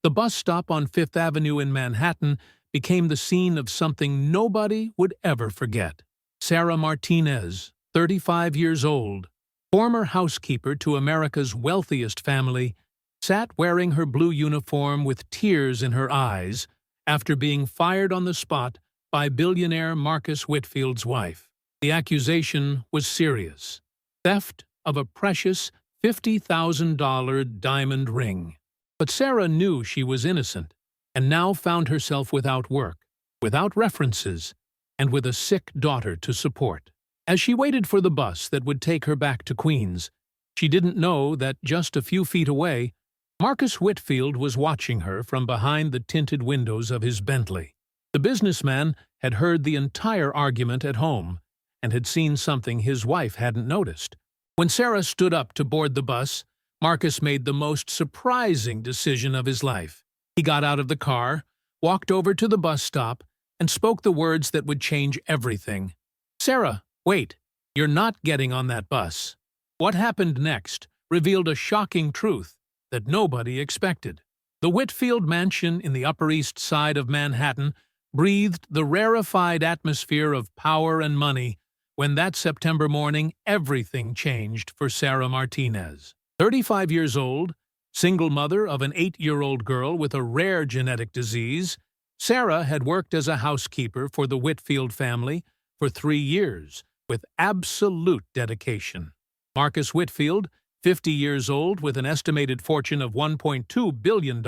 The bus stop on Fifth Avenue in Manhattan became the scene of something nobody would ever forget. Sarah Martinez, 35 years old, former housekeeper to America's wealthiest family, sat wearing her blue uniform with tears in her eyes after being fired on the spot by billionaire Marcus Whitfield's wife. The accusation was serious: theft of a precious $50,000 diamond ring. But Sarah knew she was innocent, and now found herself without work, without references, and with a sick daughter to support. As she waited for the bus that would take her back to Queens, she didn't know that just a few feet away, Marcus Whitfield was watching her from behind the tinted windows of his Bentley. The businessman had heard the entire argument at home and had seen something his wife hadn't noticed. When Sarah stood up to board the bus, Marcus made the most surprising decision of his life. He got out of the car, walked over to the bus stop, and spoke the words that would change everything. "Sarah, wait, you're not getting on that bus." What happened next revealed a shocking truth that nobody expected. The Whitfield mansion in the Upper East Side of Manhattan breathed the rarefied atmosphere of power and money when that September morning everything changed for Sarah Martinez. 35 years old, single mother of an 8-year-old girl with a rare genetic disease, Sarah had worked as a housekeeper for the Whitfield family for 3 years with absolute dedication. Marcus Whitfield, 50 years old with an estimated fortune of $1.2 billion,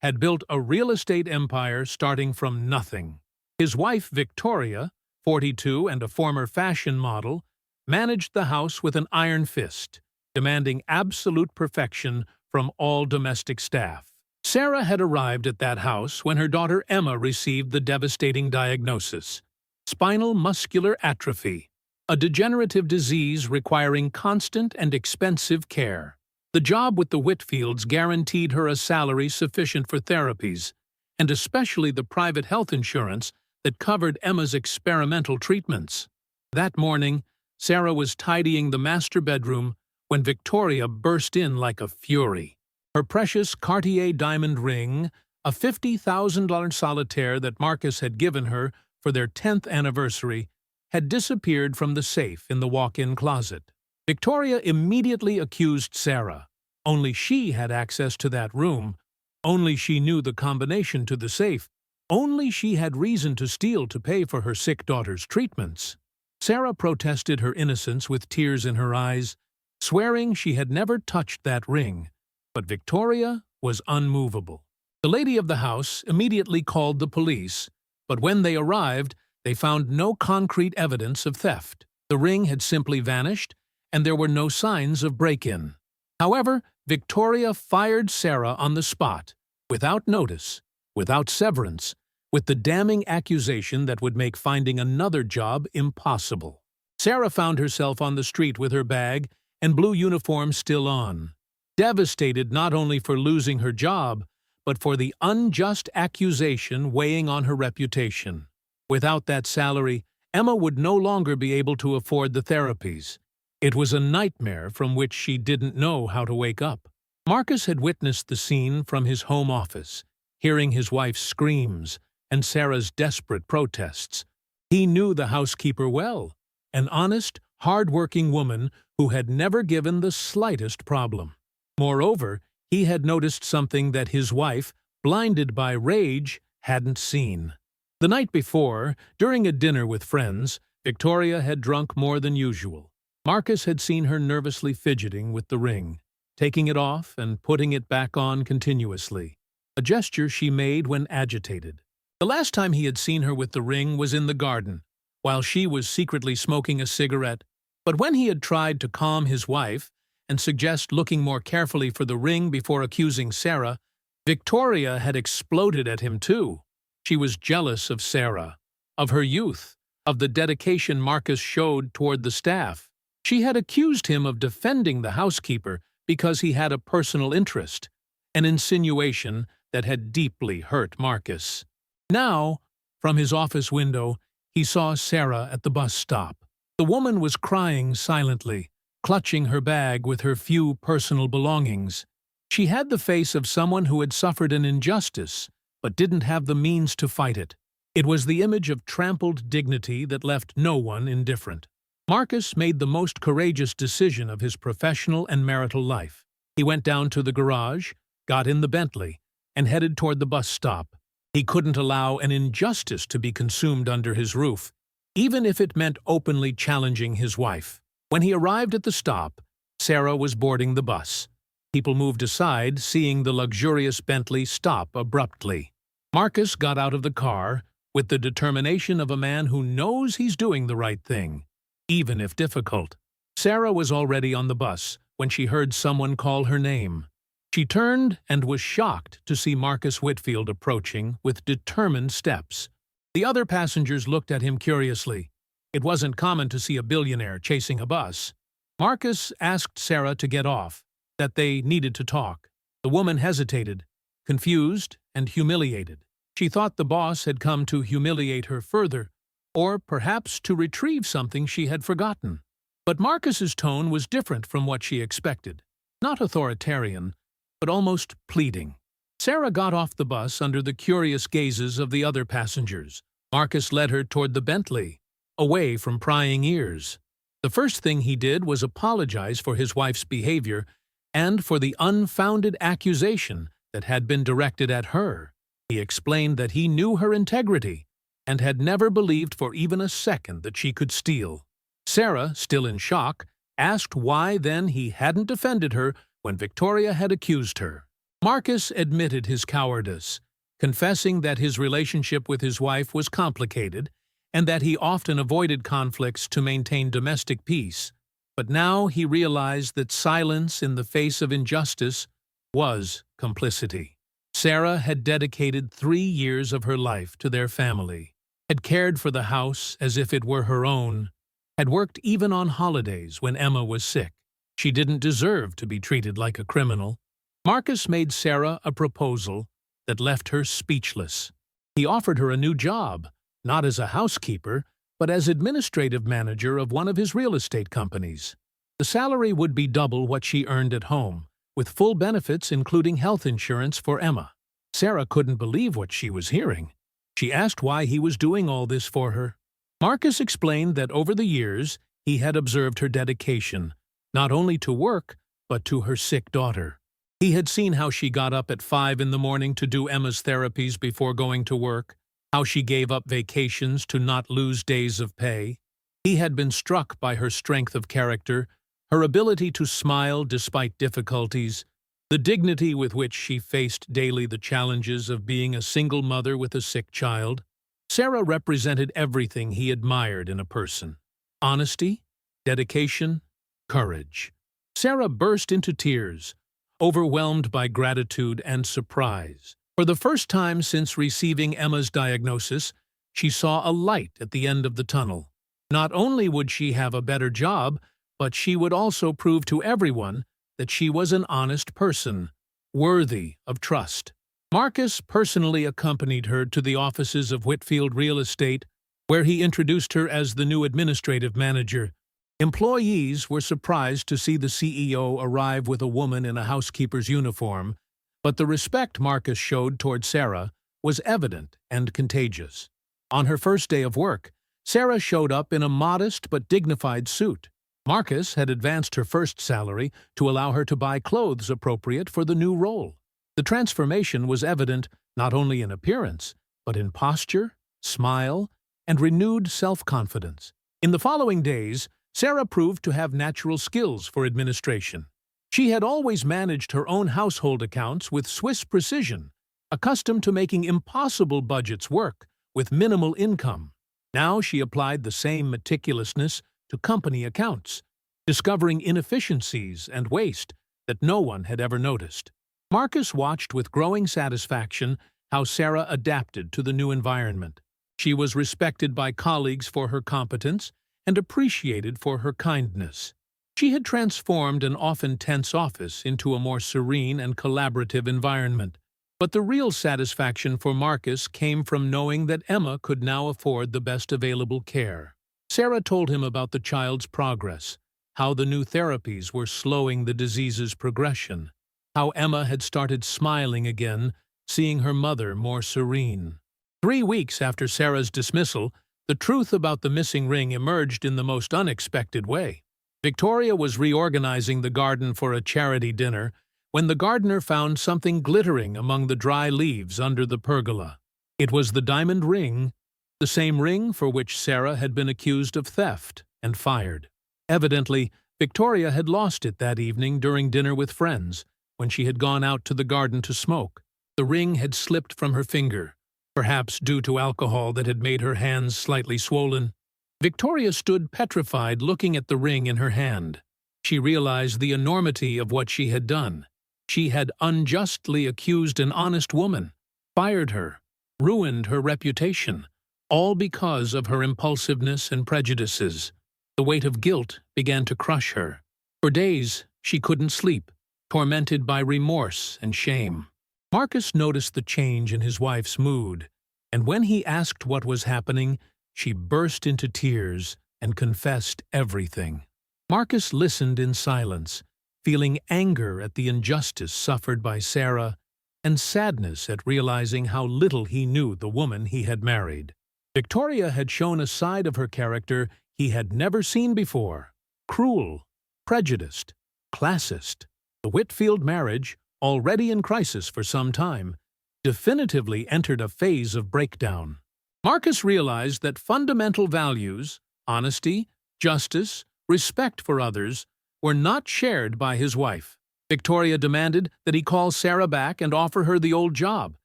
had built a real estate empire starting from nothing. His wife, Victoria, 42 and a former fashion model, managed the house with an iron fist, demanding absolute perfection from all domestic staff. Sarah had arrived at that house when her daughter Emma received the devastating diagnosis: spinal muscular atrophy, a degenerative disease requiring constant and expensive care. The job with the Whitfields guaranteed her a salary sufficient for therapies, and especially the private health insurance that covered Emma's experimental treatments. That morning, Sarah was tidying the master bedroom when Victoria burst in like a fury. Her precious Cartier diamond ring, a $50,000 solitaire that Marcus had given her for their 10th anniversary, had disappeared from the safe in the walk-in closet. Victoria immediately accused Sarah. Only she had access to that room. Only she knew the combination to the safe. Only she had reason to steal to pay for her sick daughter's treatments. Sarah protested her innocence with tears in her eyes, swearing she had never touched that ring, but Victoria was unmovable. The lady of the house immediately called the police, but when they arrived, they found no concrete evidence of theft. The ring had simply vanished, and there were no signs of break-in. However, Victoria fired Sarah on the spot, without notice, without severance, with the damning accusation that would make finding another job impossible. Sarah found herself on the street with her bag and blue uniform still on, devastated not only for losing her job, but for the unjust accusation weighing on her reputation. Without that salary, Emma would no longer be able to afford the therapies. It was a nightmare from which she didn't know how to wake up. Marcus had witnessed the scene from his home office, hearing his wife's screams and Sarah's desperate protests. He knew the housekeeper well, an honest, hard-working woman who had never given the slightest problem. Moreover, he had noticed something that his wife, blinded by rage, hadn't seen. The night before, during a dinner with friends, Victoria had drunk more than usual. Marcus had seen her nervously fidgeting with the ring, taking it off and putting it back on continuously, a gesture she made when agitated. The last time he had seen her with the ring was in the garden, while she was secretly smoking a cigarette. But when he had tried to calm his wife and suggest looking more carefully for the ring before accusing Sarah, Victoria had exploded at him too. She was jealous of Sarah, of her youth, of the dedication Marcus showed toward the staff. She had accused him of defending the housekeeper because he had a personal interest, an insinuation that had deeply hurt Marcus. Now, from his office window, he saw Sarah at the bus stop. The woman was crying silently, clutching her bag with her few personal belongings. She had the face of someone who had suffered an injustice, but didn't have the means to fight it. It was the image of trampled dignity that left no one indifferent. Marcus made the most courageous decision of his professional and marital life. He went down to the garage, got in the Bentley, and headed toward the bus stop. He couldn't allow an injustice to be consumed under his roof, even if it meant openly challenging his wife. When he arrived at the stop, Sarah was boarding the bus. People moved aside, seeing the luxurious Bentley stop abruptly. Marcus got out of the car with the determination of a man who knows he's doing the right thing, even if difficult. Sarah was already on the bus when she heard someone call her name. She turned and was shocked to see Marcus Whitfield approaching with determined steps. The other passengers looked at him curiously. It wasn't common to see a billionaire chasing a bus. Marcus asked Sarah to get off, that they needed to talk. The woman hesitated, confused and humiliated. She thought the boss had come to humiliate her further, or perhaps to retrieve something she had forgotten. But Marcus's tone was different from what she expected. Not authoritarian, but almost pleading. Sarah got off the bus under the curious gazes of the other passengers. Marcus led her toward the Bentley, away from prying ears. The first thing he did was apologize for his wife's behavior and for the unfounded accusation that had been directed at her. He explained that he knew her integrity and had never believed for even a second that she could steal. Sarah, still in shock, asked why then he hadn't defended her when Victoria had accused her. Marcus admitted his cowardice, confessing that his relationship with his wife was complicated and that he often avoided conflicts to maintain domestic peace. But now he realized that silence in the face of injustice was complicity. Sarah had dedicated 3 years of her life to their family, had cared for the house as if it were her own, had worked even on holidays when Emma was sick. She didn't deserve to be treated like a criminal. Marcus made Sarah a proposal that left her speechless. He offered her a new job, not as a housekeeper, but as administrative manager of one of his real estate companies. The salary would be double what she earned at home, with full benefits including health insurance for Emma. Sarah couldn't believe what she was hearing. She asked why he was doing all this for her. Marcus explained that over the years he had observed her dedication, not only to work, but to her sick daughter. He had seen how she got up at 5 in the morning to do Emma's therapies before going to work, how she gave up vacations to not lose days of pay. He had been struck by her strength of character, her ability to smile despite difficulties, the dignity with which she faced daily the challenges of being a single mother with a sick child. Sarah represented everything he admired in a person: honesty, dedication, courage. Sarah burst into tears, overwhelmed by gratitude and surprise. For the first time since receiving Emma's diagnosis, she saw a light at the end of the tunnel. Not only would she have a better job, but she would also prove to everyone that she was an honest person, worthy of trust. Marcus personally accompanied her to the offices of Whitfield Real Estate, where he introduced her as the new administrative manager. Employees were surprised to see the CEO arrive with a woman in a housekeeper's uniform, but the respect Marcus showed toward Sarah was evident and contagious. On her first day of work, Sarah showed up in a modest but dignified suit. Marcus had advanced her first salary to allow her to buy clothes appropriate for the new role. The transformation was evident not only in appearance, but in posture, smile, and renewed self-confidence. In the following days, Sarah proved to have natural skills for administration. She had always managed her own household accounts with Swiss precision, accustomed to making impossible budgets work with minimal income. Now she applied the same meticulousness to company accounts, discovering inefficiencies and waste that no one had ever noticed. Marcus watched with growing satisfaction how Sarah adapted to the new environment. She was respected by colleagues for her competence and appreciated for her kindness. She had transformed an often tense office into a more serene and collaborative environment. But the real satisfaction for Marcus came from knowing that Emma could now afford the best available care. Sarah told him about the child's progress, how the new therapies were slowing the disease's progression, how Emma had started smiling again, seeing her mother more serene. 3 weeks after Sarah's dismissal, the truth about the missing ring emerged in the most unexpected way. Victoria was reorganizing the garden for a charity dinner when the gardener found something glittering among the dry leaves under the pergola. It was the diamond ring, the same ring for which Sarah had been accused of theft and fired. Evidently, Victoria had lost it that evening during dinner with friends, when she had gone out to the garden to smoke. The ring had slipped from her finger, perhaps due to alcohol that had made her hands slightly swollen. Victoria stood petrified, looking at the ring in her hand. She realized the enormity of what she had done. She had unjustly accused an honest woman, fired her, ruined her reputation, all because of her impulsiveness and prejudices. The weight of guilt began to crush her. For days, she couldn't sleep, tormented by remorse and shame. Marcus noticed the change in his wife's mood, and when he asked what was happening, she burst into tears and confessed everything. Marcus listened in silence, feeling anger at the injustice suffered by Sarah and sadness at realizing how little he knew the woman he had married. Victoria had shown a side of her character he had never seen before: cruel, prejudiced, classist. The Whitfield marriage, already in crisis for some time, definitively entered a phase of breakdown. Marcus realized that fundamental values, honesty, justice, respect for others, were not shared by his wife. Victoria demanded that he call Sarah back and offer her the old job,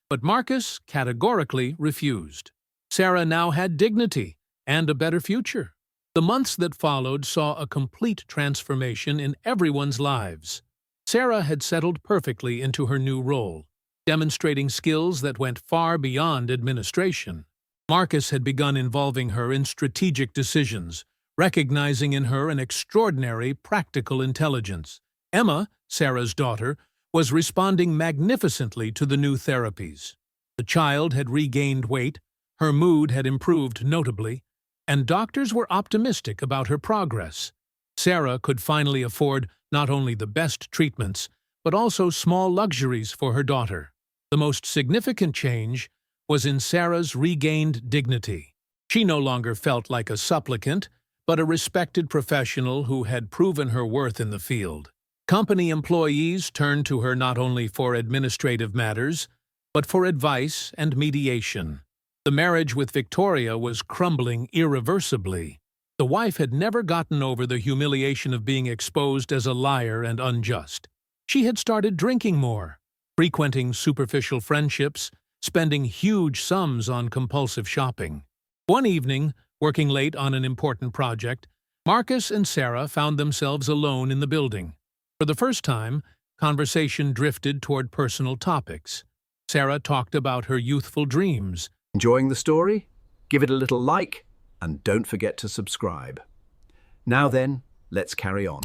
but Marcus categorically refused. Sarah now had dignity and a better future. The months that followed saw a complete transformation in everyone's lives. Sarah had settled perfectly into her new role, demonstrating skills that went far beyond administration. Marcus had begun involving her in strategic decisions, recognizing in her an extraordinary practical intelligence. Emma, Sarah's daughter, was responding magnificently to the new therapies. The child had regained weight, her mood had improved notably, and doctors were optimistic about her progress. Sarah could finally afford not only the best treatments, but also small luxuries for her daughter. The most significant change was in Sarah's regained dignity. She no longer felt like a supplicant, but a respected professional who had proven her worth in the field. Company employees turned to her not only for administrative matters, but for advice and mediation. The marriage with Victoria was crumbling irreversibly. The wife had never gotten over the humiliation of being exposed as a liar and unjust. She had started drinking more, frequenting superficial friendships, spending huge sums on compulsive shopping. One evening, working late on an important project, Marcus and Sarah found themselves alone in the building. For the first time, conversation drifted toward personal topics. Sarah talked about her youthful dreams. Enjoying the story? Give it a little like, and don't forget to subscribe. Now then, let's carry on.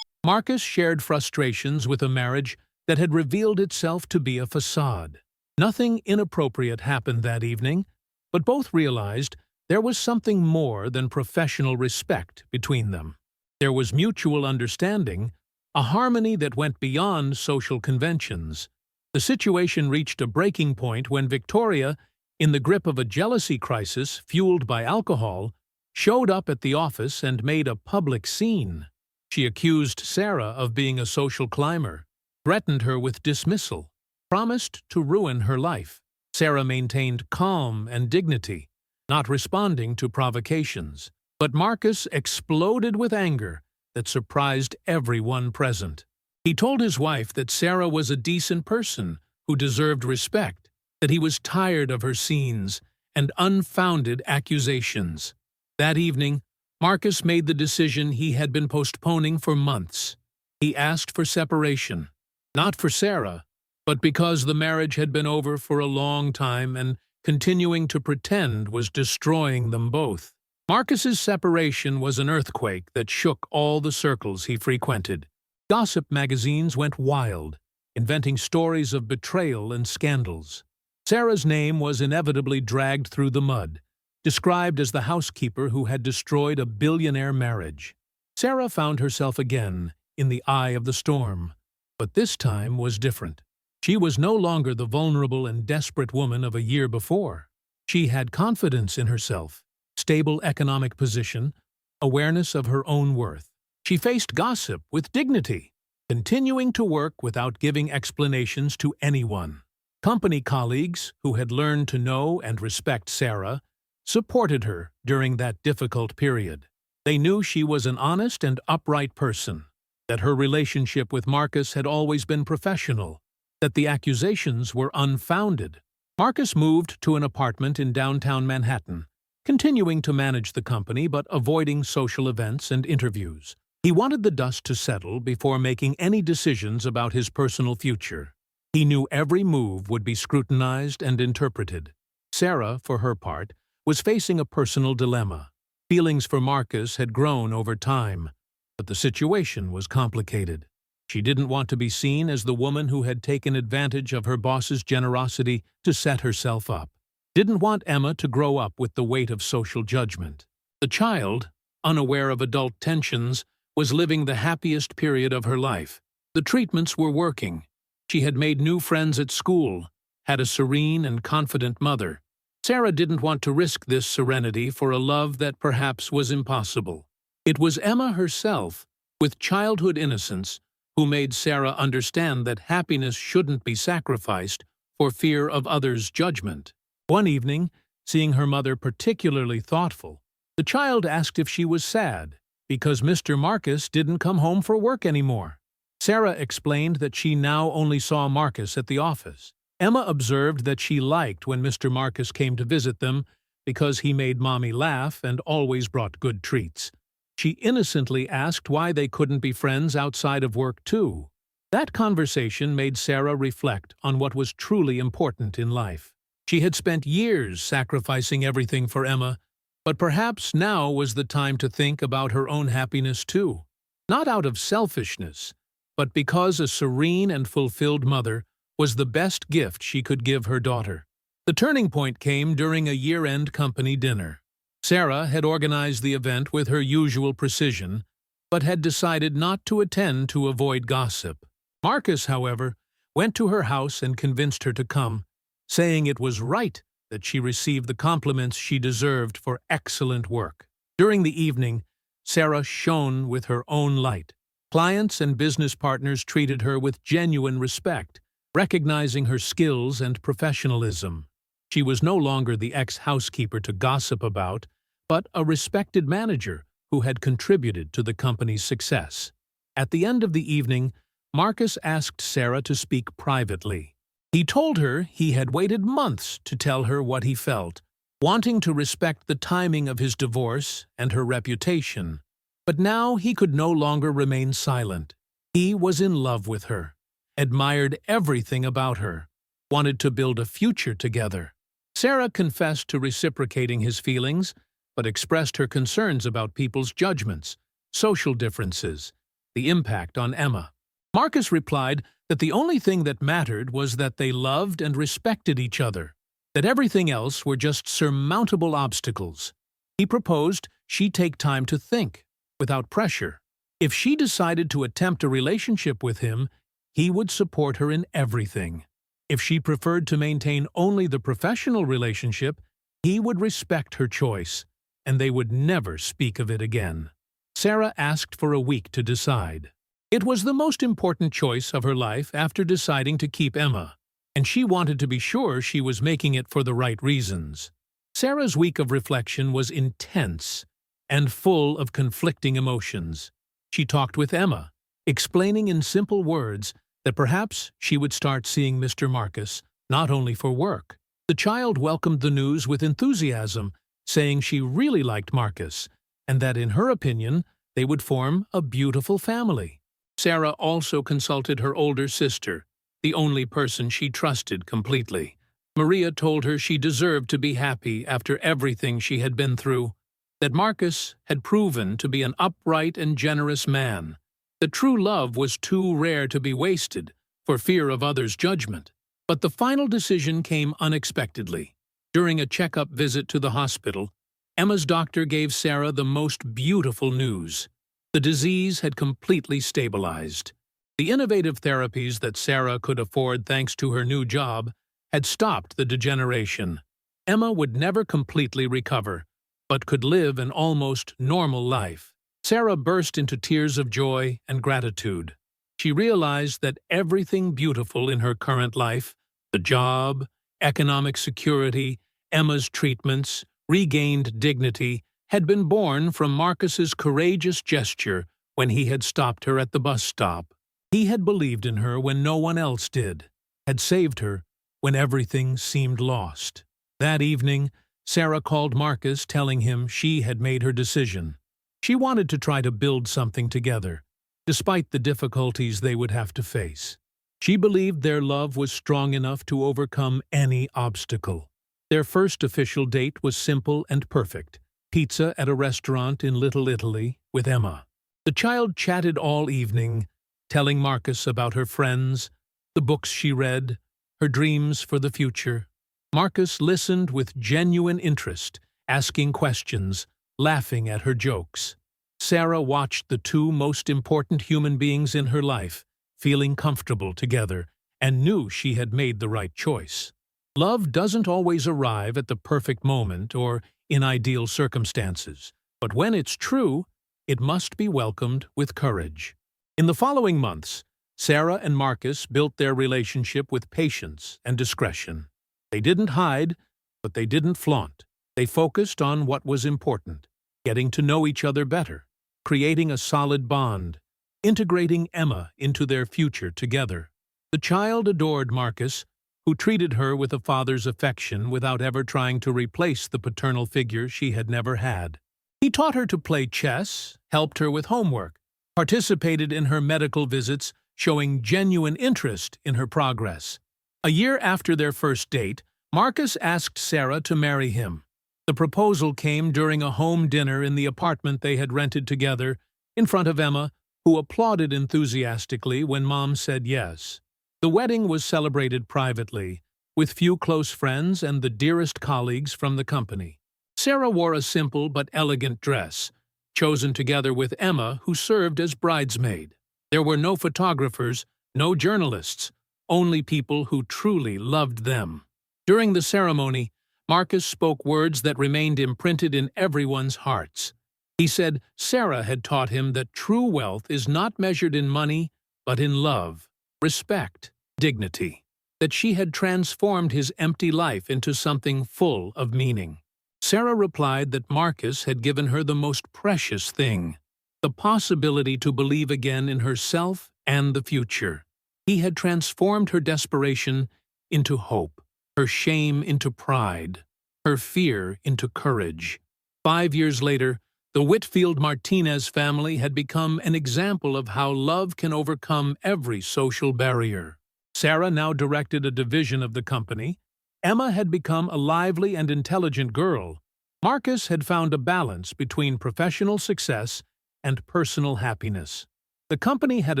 Marcus shared frustrations with a marriage that had revealed itself to be a facade. Nothing inappropriate happened that evening, but both realized there was something more than professional respect between them. There was mutual understanding, a harmony that went beyond social conventions. The situation reached a breaking point when Victoria, in the grip of a jealousy crisis fueled by alcohol, showed up at the office and made a public scene. She accused Sarah of being a social climber, threatened her with dismissal, promised to ruin her life. Sarah maintained calm and dignity, not responding to provocations. But Marcus exploded with anger that surprised everyone present. He told his wife that Sarah was a decent person who deserved respect, that he was tired of her scenes and unfounded accusations. That evening, Marcus made the decision he had been postponing for months. He asked for separation, not for Sarah, but because the marriage had been over for a long time and continuing to pretend was destroying them both. Marcus's separation was an earthquake that shook all the circles he frequented. Gossip magazines went wild, inventing stories of betrayal and scandals. Sarah's name was inevitably dragged through the mud, described as the housekeeper who had destroyed a billionaire marriage. Sarah found herself again in the eye of the storm, But this time was different. She was no longer the vulnerable and desperate woman of a year before. She had confidence in herself, stable economic position, awareness of her own worth. She faced gossip with dignity, continuing to work without giving explanations to anyone. Company colleagues, who had learned to know and respect Sarah, supported her during that difficult period. They knew she was an honest and upright person, that her relationship with Marcus had always been professional, that the accusations were unfounded. Marcus moved to an apartment in downtown Manhattan, continuing to manage the company but avoiding social events and interviews. He wanted the dust to settle before making any decisions about his personal future. He knew every move would be scrutinized and interpreted. Sarah, for her part, was facing a personal dilemma. Feelings for Marcus had grown over time, but the situation was complicated. She didn't want to be seen as the woman who had taken advantage of her boss's generosity to set herself up. Didn't want Emma to grow up with the weight of social judgment. The child, unaware of adult tensions, was living the happiest period of her life. The treatments were working. She had made new friends at school, had a serene and confident mother. Sarah didn't want to risk this serenity for a love that perhaps was impossible. It was Emma herself, with childhood innocence, who made Sarah understand that happiness shouldn't be sacrificed for fear of others' judgment. One evening, seeing her mother particularly thoughtful, the child asked if she was sad because Mr. Marcus didn't come home for work anymore. Sarah explained that she now only saw Marcus at the office. Emma observed that she liked when Mr. Marcus came to visit them because he made Mommy laugh and always brought good treats. She innocently asked why they couldn't be friends outside of work too. That conversation made Sarah reflect on what was truly important in life. She had spent years sacrificing everything for Emma, but perhaps now was the time to think about her own happiness too. Not out of selfishness, but because a serene and fulfilled mother was the best gift she could give her daughter. The turning point came during a year-end company dinner. Sarah had organized the event with her usual precision, but had decided not to attend to avoid gossip. Marcus, however, went to her house and convinced her to come, saying it was right that she receive the compliments she deserved for excellent work. During the evening, Sarah shone with her own light. Clients and business partners treated her with genuine respect, recognizing her skills and professionalism. She was no longer the ex-housekeeper to gossip about, but a respected manager who had contributed to the company's success. At the end of the evening, Marcus asked Sarah to speak privately. He told her he had waited months to tell her what he felt, wanting to respect the timing of his divorce and her reputation. But now he could no longer remain silent. He was in love with her, admired everything about her, wanted to build a future together. Sarah confessed to reciprocating his feelings, but expressed her concerns about people's judgments, social differences, the impact on Emma. Marcus replied that the only thing that mattered was that they loved and respected each other, that everything else were just surmountable obstacles. He proposed she take time to think, without pressure. If she decided to attempt a relationship with him, he would support her in everything. If she preferred to maintain only the professional relationship, he would respect her choice, and they would never speak of it again. Sarah asked for a week to decide. It was the most important choice of her life after deciding to keep Emma, and she wanted to be sure she was making it for the right reasons. Sarah's week of reflection was intense and full of conflicting emotions. She talked with Emma, explaining in simple words that perhaps she would start seeing Mr. Marcus not only for work. The child welcomed the news with enthusiasm, saying she really liked Marcus, and that in her opinion they would form a beautiful family. Sarah also consulted her older sister, the only person she trusted completely. Maria told her she deserved to be happy after everything she had been through, that Marcus had proven to be an upright and generous man, that true love was too rare to be wasted for fear of others' judgment. But the final decision came unexpectedly. During a checkup visit to the hospital, Emma's doctor gave Sarah the most beautiful news. The disease had completely stabilized. The innovative therapies that Sarah could afford thanks to her new job had stopped the degeneration. Emma would never completely recover, but could live an almost normal life. Sarah burst into tears of joy and gratitude. She realized that everything beautiful in her current life, the job, economic security, Emma's treatments, regained dignity, had been born from Marcus's courageous gesture when he had stopped her at the bus stop. He had believed in her when no one else did, had saved her when everything seemed lost. That evening, Sarah called Marcus, telling him she had made her decision. She wanted to try to build something together, despite the difficulties they would have to face. She believed their love was strong enough to overcome any obstacle. Their first official date was simple and perfect: pizza at a restaurant in Little Italy with Emma. The child chatted all evening, telling Marcus about her friends, the books she read, her dreams for the future. Marcus listened with genuine interest, asking questions, laughing at her jokes. Sarah watched the two most important human beings in her life, feeling comfortable together, and knew she had made the right choice. Love doesn't always arrive at the perfect moment or in ideal circumstances, but when it's true, it must be welcomed with courage. In the following months, Sarah and Marcus built their relationship with patience and discretion. They didn't hide, but they didn't flaunt. They focused on what was important: getting to know each other better, creating a solid bond, integrating Emma into their future together. The child adored Marcus, who treated her with a father's affection without ever trying to replace the paternal figure she had never had. He taught her to play chess, helped her with homework, participated in her medical visits, showing genuine interest in her progress. A year after their first date, Marcus asked Sarah to marry him. The proposal came during a home dinner in the apartment they had rented together, in front of Emma, who applauded enthusiastically when Mom said yes. The wedding was celebrated privately, with few close friends and the dearest colleagues from the company. Sarah wore a simple but elegant dress, chosen together with Emma, who served as bridesmaid. There were no photographers, no journalists, only people who truly loved them. During the ceremony, Marcus spoke words that remained imprinted in everyone's hearts. He said Sarah had taught him that true wealth is not measured in money, but in love, respect, dignity. That she had transformed his empty life into something full of meaning. Sarah replied that Marcus had given her the most precious thing: the possibility to believe again in herself and the future. He had transformed her desperation into hope, her shame into pride, her fear into courage. 5 years later, the Whitfield Martinez family had become an example of how love can overcome every social barrier. Sarah now directed a division of the company. Emma had become a lively and intelligent girl. Marcus had found a balance between professional success and personal happiness. The company had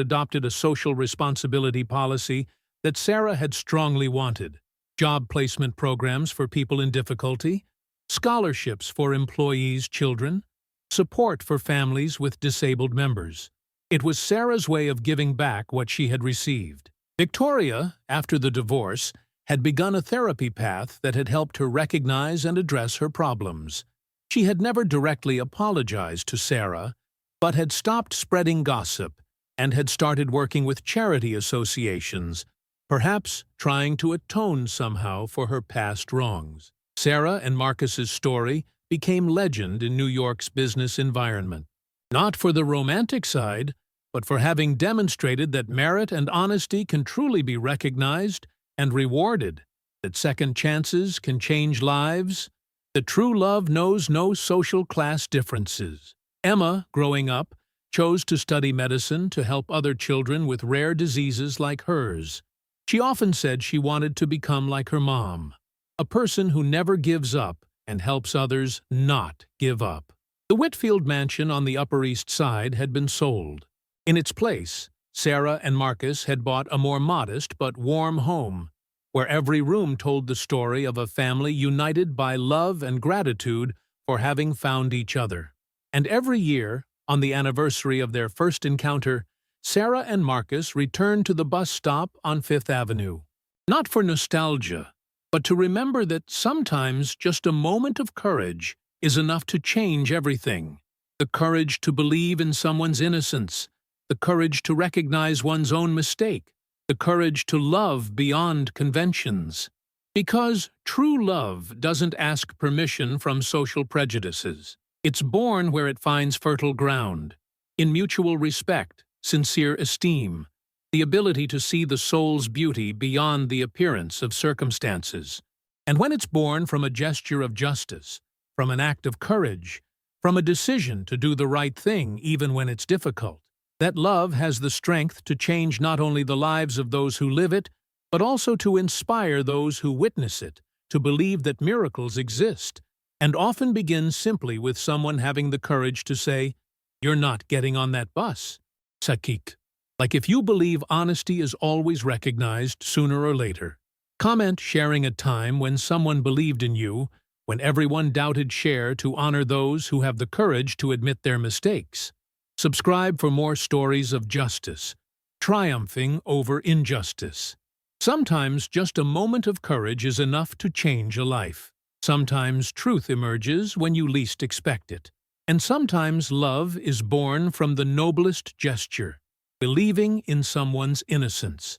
adopted a social responsibility policy that Sarah had strongly wanted: job placement programs for people in difficulty, scholarships for employees' children, support for families with disabled members. It was Sarah's way of giving back what she had received. Victoria, after the divorce, had begun a therapy path that had helped her recognize and address her problems. She had never directly apologized to Sarah, but had stopped spreading gossip and had started working with charity associations, perhaps trying to atone somehow for her past wrongs. Sarah and Marcus's story became legend in New York's business environment, not for the romantic side, but for having demonstrated that merit and honesty can truly be recognized and rewarded, that second chances can change lives, that true love knows no social class differences. Emma, growing up, chose to study medicine to help other children with rare diseases like hers. She often said she wanted to become like her mom, a person who never gives up and helps others not give up. The Whitfield mansion on the Upper East Side had been sold. In its place, Sarah and Marcus had bought a more modest but warm home, where every room told the story of a family united by love and gratitude for having found each other. And every year, on the anniversary of their first encounter, Sarah and Marcus returned to the bus stop on Fifth Avenue. Not for nostalgia, but to remember that sometimes just a moment of courage is enough to change everything. The courage to believe in someone's innocence, the courage to recognize one's own mistake, the courage to love beyond conventions. Because true love doesn't ask permission from social prejudices. It's born where it finds fertile ground, in mutual respect, sincere esteem, the ability to see the soul's beauty beyond the appearance of circumstances. And when it's born from a gesture of justice, from an act of courage, from a decision to do the right thing even when it's difficult, that love has the strength to change not only the lives of those who live it, but also to inspire those who witness it, to believe that miracles exist, and often begins simply with someone having the courage to say, "You're not getting on that bus." Sakik. Like if you believe honesty is always recognized sooner or later. Comment sharing a time when someone believed in you, when everyone doubted. Share to honor those who have the courage to admit their mistakes. Subscribe for more stories of justice, triumphing over injustice. Sometimes just a moment of courage is enough to change a life. Sometimes truth emerges when you least expect it. And sometimes love is born from the noblest gesture, believing in someone's innocence.